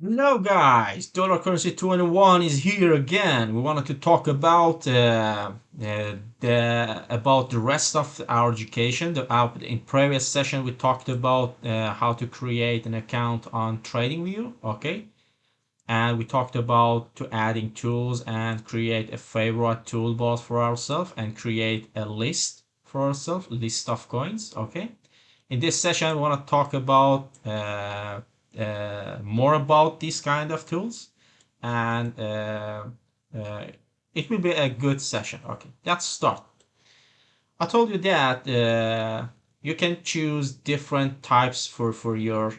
Hello guys, Dollar Currency 21 is here again. We wanted to talk about the rest of our education. In previous session we talked about how to create an account on Tradingview, okay? And we talked about to adding tools and create a favorite toolbar for ourselves and create a list for ourselves, list of coins, okay? In this session, we want to talk about more about these kind of tools, and uh, it will be a good session. Okay, let's start. I told you that you can choose different types for your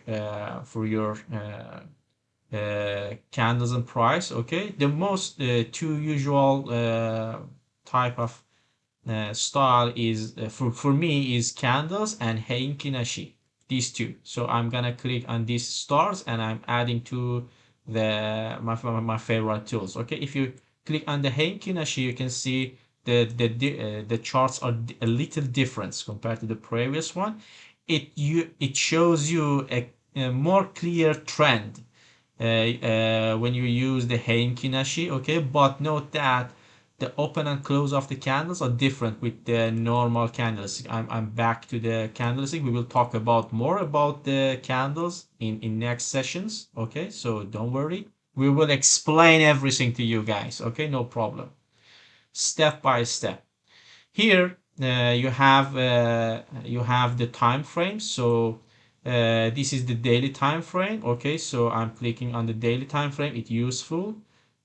candles and price. Okay, the most two usual type of style is for me is candles and heinkinashi, these two. So I'm gonna click on these stars and I'm adding to my favorite tools. Okay, if you click on the heinkinashi, you can see the charts are a little different compared to the previous one. It shows you a more clear trend when you use the heinkinashi. Okay, but note that the open and close of the candles are different with the normal candlestick. I'm back to the candlestick. We will talk about more about the candles in next sessions. Okay, so don't worry. We will explain everything to you guys. Okay, no problem. Step by step. Here you have the time frame. So this is the daily time frame. Okay, so I'm clicking on the daily time frame. It's useful.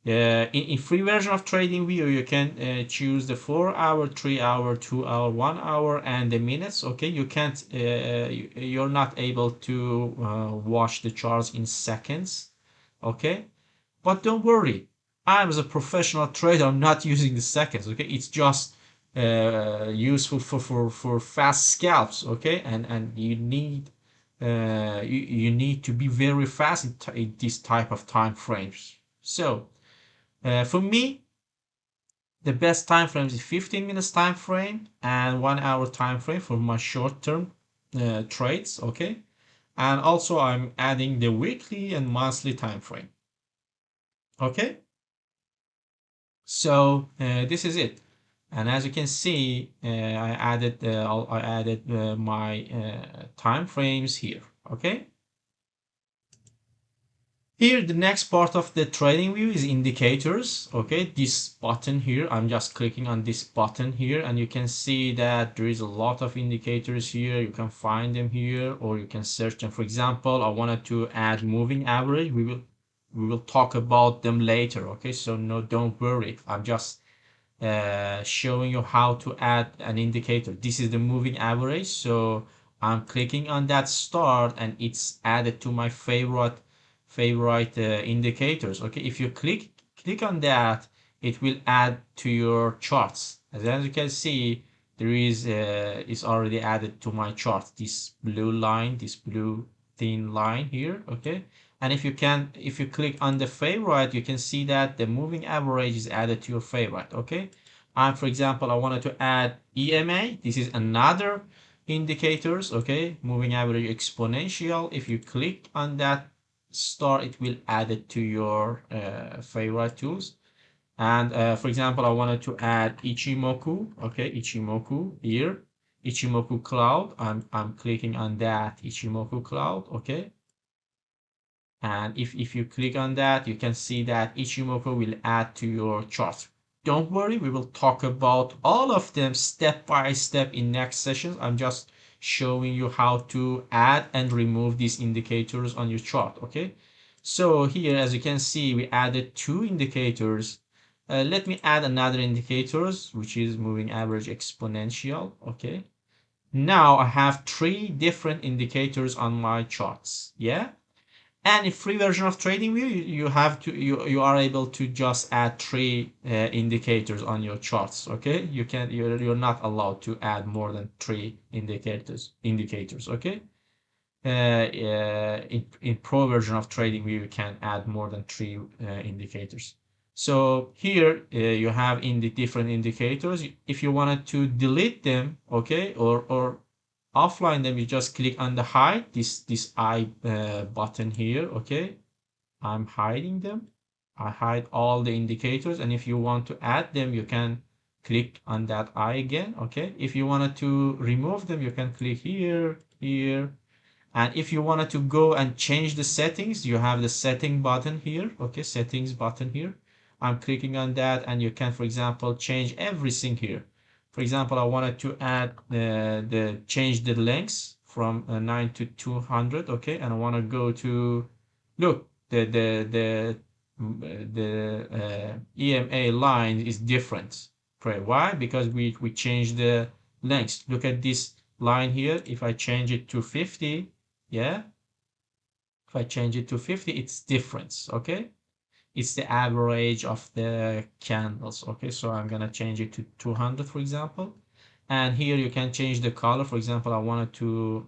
In free version of TradingView, you can choose the 4 hour, 3 hour, 2 hour, 1 hour, and the minutes. Okay, you can't. You're not able to watch the charts in seconds. Okay, but don't worry. I'm as a professional trader. I'm not using the seconds. Okay, it's just useful for fast scalps. Okay, and you need you need to be very fast in this type of time frames. So for me, the best time frame is 15 minutes time frame and 1 hour time frame for my short term trades. Okay, and also I'm adding the weekly and monthly time frame. Okay, so this is it. And as you can see, I added my time frames here. Okay. Here, the next part of the trading view is indicators. Okay, this button here, I'm just clicking on this button here, and you can see that there is a lot of indicators here. You can find them here, or you can search them. For example, I wanted to add moving average. We will talk about them later. Okay, so no, don't worry. I'm just showing you how to add an indicator. This is the moving average. So I'm clicking on that start and it's added to my favorite indicators. Okay, if you click on that, it will add to your charts. As you can see, there is it's already added to my chart. This blue line, this blue thin line here. Okay, and if you click on the favorite, you can see that the moving average is added to your favorite. Okay, and for example, I wanted to add EMA. This is another indicators. Okay, moving average exponential. If you click on that star, it will add it to your favorite tools. And for example, I wanted to add Ichimoku. Okay, Ichimoku here, Ichimoku cloud. I'm clicking on that Ichimoku cloud. Okay, and if you click on that, you can see that Ichimoku will add to your chart. Don't worry, we will talk about all of them step by step in next sessions. I'm just showing you how to add and remove these indicators on your chart. Okay, so here, as you can see, we added two indicators. Let me add another indicators, which is moving average exponential. Okay, now I have three different indicators on my charts. Yeah, and in free version of TradingView, you are able to just add three indicators on your charts. Okay, you're not allowed to add more than three indicators. Okay, in pro version of TradingView, you can add more than three indicators. So here you have in the different indicators. If you wanted to delete them, okay, or offline them, you just click on the hide, this I button here. Okay, I'm hiding them. I hide all the indicators, and if you want to add them, you can click on that eye again. Okay, if you wanted to remove them, you can click here, here, and if you wanted to go and change the settings, you have the setting button here. Okay, settings button here. I'm clicking on that, and you can, for example, change everything here. For example, I wanted to add the change the lengths from 9 to 200. Okay, and I want to go to look the EMA line is different. Why? Because we changed the lengths. Look at this line here. If I change it to 50, yeah, if I change it to 50, it's difference. Okay, it's the average of the candles. Okay, so I'm gonna change it to 200, for example. And here you can change the color. For example, I wanted to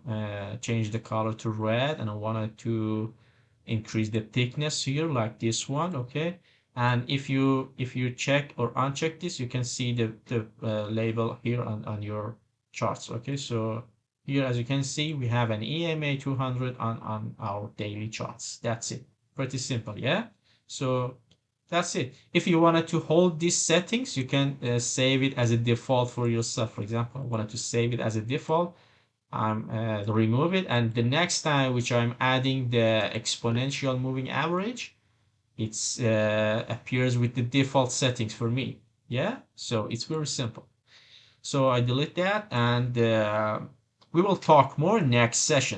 change the color to red, and I wanted to increase the thickness here like this one. Okay, and if you check or uncheck this, you can see the label here on your charts. Okay, so here, as you can see, we have an EMA 200 on our daily charts. That's it. Pretty simple, yeah? So that's it. If you wanted to hold these settings, you can save it as a default for yourself. For example, I wanted to save it as a default. I'm remove it, and the next time which I'm adding the exponential moving average, it's appears with the default settings for me. Yeah, so it's very simple. So I delete that, and we will talk more next session.